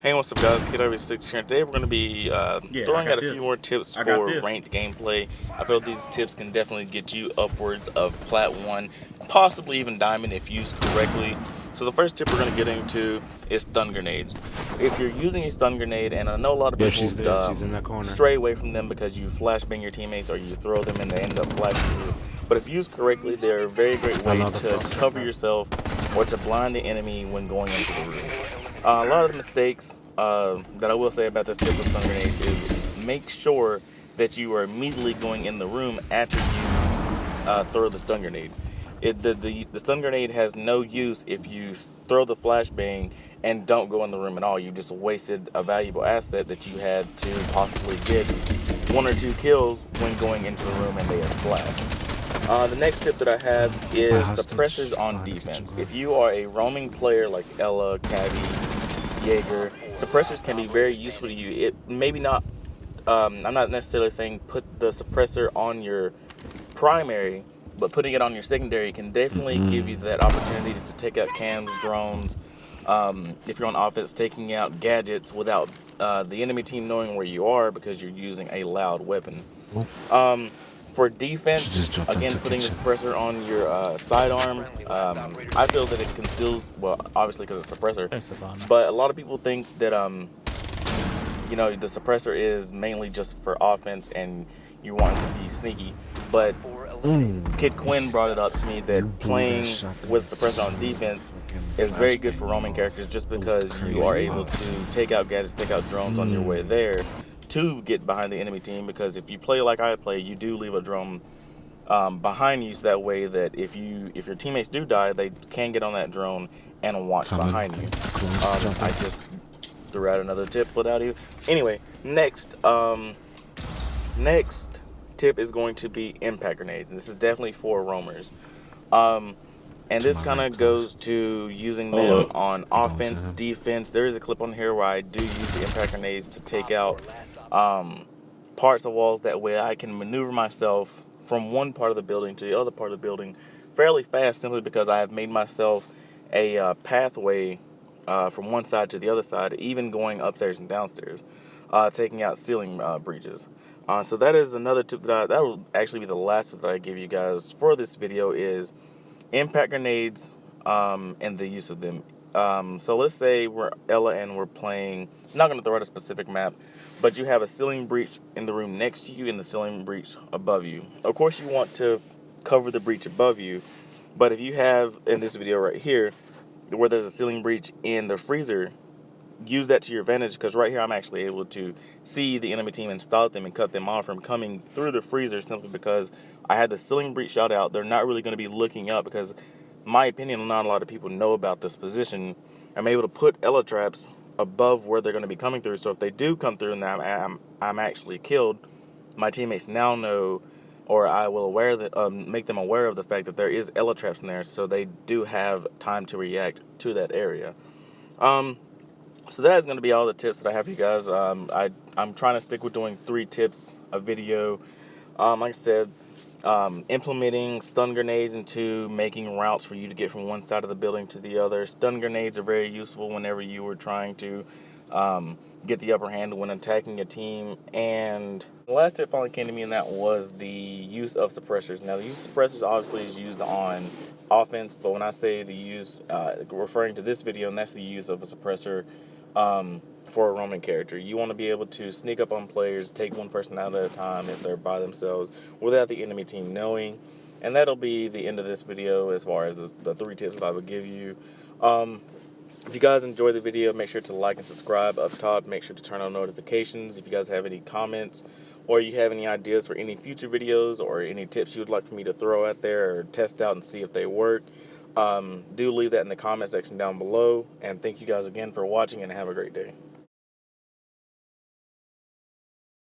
Hey, what's up guys, KW6 here, and today we're going to be throwing out a few more tips for ranked gameplay. I feel these tips can definitely get you upwards of Plat 1, possibly even Diamond if used correctly. So the first tip we're going to get into is stun grenades. If you're using a stun grenade, and I know a lot of people she's in that corner. stray away from them because you flashbang your teammates or you throw them and they end up flashing you. But if used correctly, they're a very great way to cover yourself or to blind the enemy when going into the room. A lot of the mistakes that I will say about this tip of stun grenade is make sure that you are immediately going in the room after you throw the stun grenade. The stun grenade has no use if you throw the flashbang and don't go in the room at all. You just wasted a valuable asset that you had to possibly get 1 or 2 kills when going into the room and they had flashed. The next tip that I have is suppressors on defense. If you are a roaming player like Ella, Cavi, Jaeger, suppressors can be very useful to you. It maybe not. I'm not necessarily saying put the suppressor on your primary, but putting it on your secondary can definitely give you that opportunity to take out cams, drones. If you're on offense, taking out gadgets without the enemy team knowing where you are because you're using a loud weapon. For defense, again, putting the suppressor on your sidearm, I feel that it conceals, well, obviously because it's a suppressor, but a lot of people think that, you know, the suppressor is mainly just for offense and you want it to be sneaky, but Kid Quinn brought it up to me that playing with suppressor on defense is very good for roaming characters just because you are able to take out gadgets, take out drones on your way there to get behind the enemy team, because if you play like I play, you do leave a drone behind you, so that way that if your teammates do die, they can get on that drone and watch behind you. I just threw out another tip without you. Anyway, next tip is going to be impact grenades, and this is definitely for roamers. And this kind of goes to using them on offense, defense. There is a clip on here where I do use the impact grenades to take out parts of walls. That way I can maneuver myself from one part of the building to the other part of the building fairly fast, simply because I have made myself a pathway from one side to the other side, even going upstairs and downstairs, taking out ceiling breaches. So that is another tip that will actually be the last tip that I give you guys for this video, is impact grenades and the use of them. So let's say we're Ella and we're playing, I'm not going to throw out a specific map, but you have a ceiling breach in the room next to you and the ceiling breach above you. Of course you want to cover the breach above you, but if you have, in this video right here, where there's a ceiling breach in the freezer, use that to your advantage, because right here I'm actually able to see the enemy team and stop them and cut them off from coming through the freezer, simply because I had the ceiling breach shot out. They're not really going to be looking up because, in my opinion, not a lot of people know about this position. I'm able to put Ella traps above where they're going to be coming through, so if they do come through and I'm actually killed, my teammates now know, or I will make them aware of the fact that there is Ella traps in there, so they do have time to react to that area. So that is going to be all the tips that I have for you guys. I'm trying to stick with doing 3 tips a video. Like I said, implementing stun grenades into making routes for you to get from one side of the building to the other. Stun grenades are very useful whenever you were trying to get the upper hand when attacking a team. And the last tip finally came to me, and that was the use of suppressors. Now, the use of suppressors obviously is used on offense, but when I say the use, referring to this video, and that's the use of a suppressor for a roaming character. You want to be able to sneak up on players, take one person out at a time if they're by themselves, without the enemy team knowing. And that'll be the end of this video as far as the 3 tips that I would give you. If you guys enjoyed the video, make sure to like and subscribe up top. Make sure to turn on notifications. If you guys have any comments or you have any ideas for any future videos or any tips you would like for me to throw out there or test out and see if they work, do leave that in the comment section down below. And thank you guys again for watching, and have a great day.